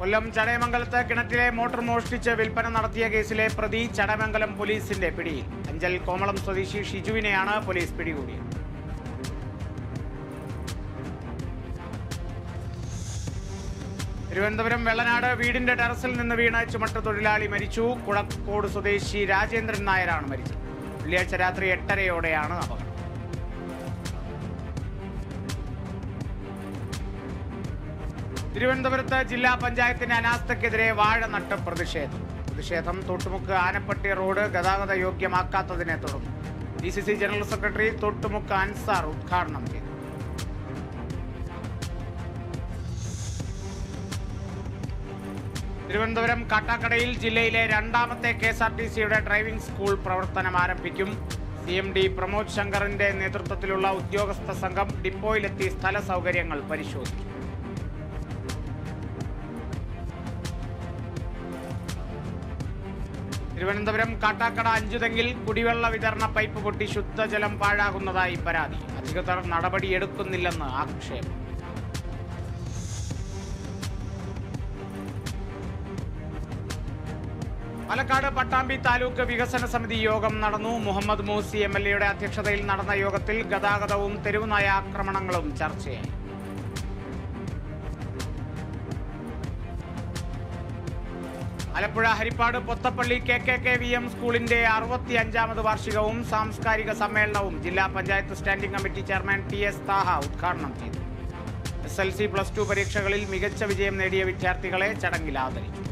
കൊല്ലം ചടയമംഗലത്ത് കിണറ്റിലെ മോട്ടോർ മോഷ്ടിച്ച് വിൽപ്പന നടത്തിയ കേസിലെ പ്രതി ചടയമംഗലം പോലീസിന്റെ പിടിയിൽ. അഞ്ചൽ കോമളം സ്വദേശി ഷിജുവിനെയാണ് പോലീസ് പിടികൂടിയത്. തിരുവനന്തപുരം വെള്ളനാട് വീടിന്റെ ടെറസിൽ നിന്ന് വീണ് ചുമട്ട് തൊഴിലാളി മരിച്ചു. കുളക്കോട് സ്വദേശി രാജേന്ദ്രൻ നായരാണ് മരിച്ചത്. വെള്ളിയാഴ്ച രാത്രി 8:30യോടെയാണ് അപകടം. തിരുവനന്തപുരത്ത് ജില്ലാ പഞ്ചായത്തിന്റെ അനാസ്ഥയ്ക്കെതിരെ വാഴ നട്ട് പ്രതിഷേധം തൊട്ടുമുക്ക് ആനപ്പട്ടി റോഡ് ഗതാഗത യോഗ്യമാക്കാത്തതിനെ തുടർന്ന് DCC ജനറൽ സെക്രട്ടറി തൊട്ടുമുക്ക് അൻസാർ ഉദ്ഘാടനം ചെയ്തു. തിരുവനന്തപുരം കാട്ടാക്കടയിൽ ജില്ലയിലെ രണ്ടാമത്തെ KSRTCയുടെ ഡ്രൈവിംഗ് സ്കൂൾ പ്രവർത്തനം ആരംഭിക്കും. CMD പ്രമോദ് ശങ്കറിന്റെ നേതൃത്വത്തിലുള്ള ഉദ്യോഗസ്ഥ സംഘം ഡിപ്പോയിലെത്തി സ്ഥല സൗകര്യങ്ങൾ പരിശോധിച്ചു. തിരുവനന്തപുരം കാട്ടാക്കട അഞ്ചുതെങ്ങിൽ കുടിവെള്ള വിതരണ പൈപ്പ് പൊട്ടി ശുദ്ധജലം പാഴാകുന്നതായി പരാതി. അധികൃതർ നടപടിയെടുക്കുന്നില്ലെന്ന് ആക്ഷേപം. പാലക്കാട് പട്ടാമ്പി താലൂക്ക് വികസന സമിതി യോഗം നടന്നു. മുഹമ്മദ് മൂസി MLA അധ്യക്ഷതയിൽ നടന്ന യോഗത്തിൽ ഗതാഗതവും തെരുവുനായ ആക്രമണങ്ങളും ചർച്ചയായി. ആലപ്പുഴ ഹരിപ്പാട് പൊത്തപ്പള്ളി KKKVM സ്കൂളിന്റെ 65ാമത് വാർഷികവും സാംസ്കാരിക സമ്മേളനവും ജില്ലാ panchayat standing committee chairman TS Thaha ഉദ്ഘാടനം ചെയ്തു. SLC+2 പരീക്ഷകളിൽ മികച്ച വിജയം നേടിയ വിദ്യാർത്ഥികളെ ചടങ്ങിൽ ആദരിച്ചു.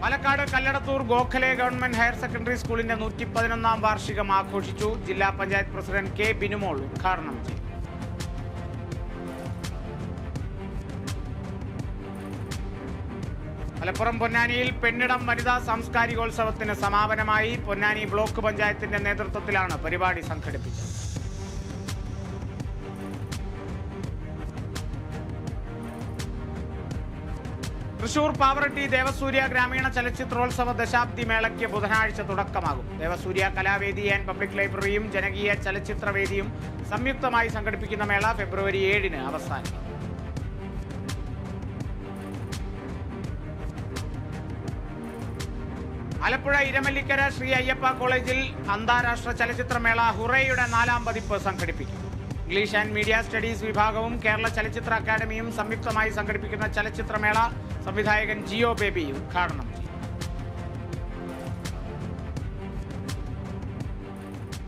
Palakkad Kalladathur Gokhale government higher secondary സ്കൂളിന്റെ 111ാം വാർഷികം ആഘോഷിച്ചു. ജില്ലാ പഞ്ചായത്ത് പ്രസിഡന്റ് K ബിനുമോൾ ഉദ്ഘാടനം ചെയ്തു. മലപ്പുറം പൊന്നാനിയിൽ പെണ്ണിടം വനിതാ സാംസ്കാരികോത്സവത്തിന് സമാപനമായി. പൊന്നാനി ബ്ലോക്ക് പഞ്ചായത്തിന്റെ നേതൃത്വത്തിലാണ് പരിപാടി സംഘടിപ്പിച്ചത്. തൃശൂർ പാവറട്ടി ദേവസൂര്യ ഗ്രാമീണ ചലച്ചിത്രോത്സവ ദശാബ്ദി മേളയ്ക്ക് ബുധനാഴ്ച തുടക്കമാകും. ദേവസൂര്യ കലാവേദി ആൻഡ് പബ്ലിക് ലൈബ്രറിയും ജനകീയ ചലച്ചിത്രവേദിയും സംയുക്തമായി സംഘടിപ്പിക്കുന്ന മേള ഫെബ്രുവരി 7-ന് അവസാനിക്കും. ആലപ്പുഴ ഇരമല്ലിക്കര ശ്രീ അയ്യപ്പ കോളേജിൽ അന്താരാഷ്ട്ര ചലച്ചിത്രമേള ഹുറയുടെ 4ാം പതിപ്പ് സംഘടിപ്പിക്കും. ഇംഗ്ലീഷ് ആൻഡ് മീഡിയ സ്റ്റഡീസ് വിഭാഗവും കേരള ചലച്ചിത്ര അക്കാദമിയും സംയുക്തമായി സംഘടിപ്പിക്കുന്ന ചലച്ചിത്രമേള സംവിധായകൻ ജിയോ ബേബി ഉദ്ഘാടനം ചെയ്യും.